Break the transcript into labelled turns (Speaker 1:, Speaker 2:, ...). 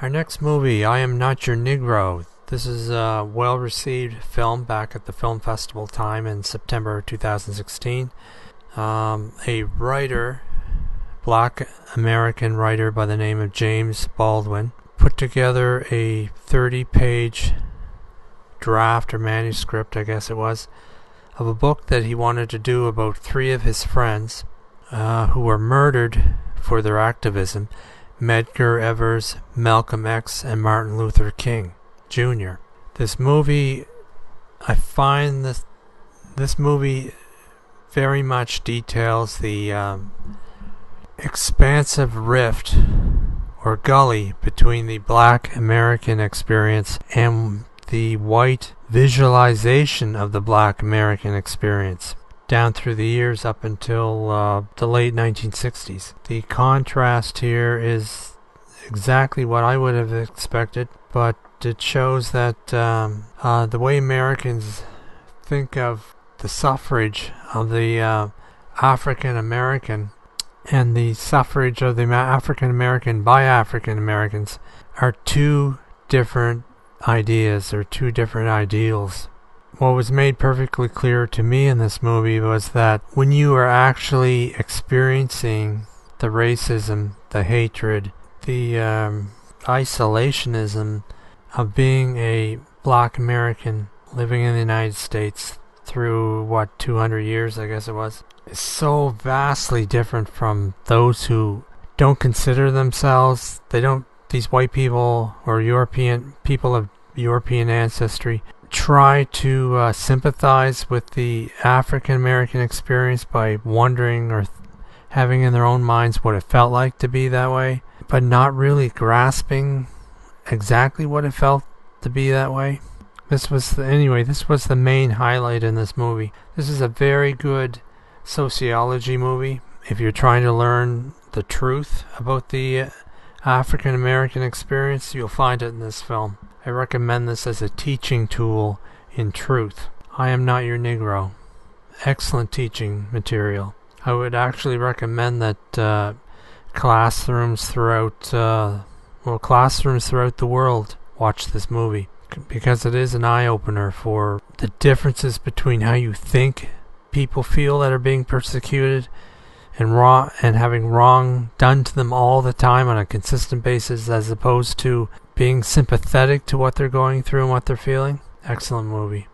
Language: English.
Speaker 1: Our next movie, I Am Not Your Negro. This is a well-received film back at the film festival time in September 2016. A writer, black American writer by the name of James Baldwin, put together a 30-page draft or manuscript, I guess it was, of a book that he wanted to do about three of his friends who were murdered for their activism: Medgar Evers, Malcolm X, and Martin Luther King Jr. This movie, I find this movie very much details the expansive rift or gully between the black American experience and the white visualization of the black American experience down through the years up until the late 1960s. The contrast here is exactly what I would have expected, but it shows that the way Americans think of the suffrage of the African American and the suffrage of the African American by African Americans are two different ideas or two different ideals. What was made perfectly clear to me in this movie was that when you are actually experiencing the racism, the hatred, the isolationism of being a black American living in the United States through, 200 years, I guess it was, is so vastly different from those who don't consider themselves, these white people or European people of European ancestry try to sympathize with the African American experience by wondering or having in their own minds what it felt like to be that way, but not really grasping exactly what it felt to be that way. This was the main highlight in this movie. This is a very good sociology movie. If you're trying to learn the truth about the African American experience, you'll find it in this film. I recommend this as a teaching tool in truth. I Am Not Your Negro. Excellent teaching material. I would actually recommend that classrooms throughout the world watch this movie, because it is an eye-opener for the differences between how you think people feel that are being persecuted and having wrong done to them all the time on a consistent basis, as opposed to being sympathetic to what they're going through and what they're feeling. Excellent movie.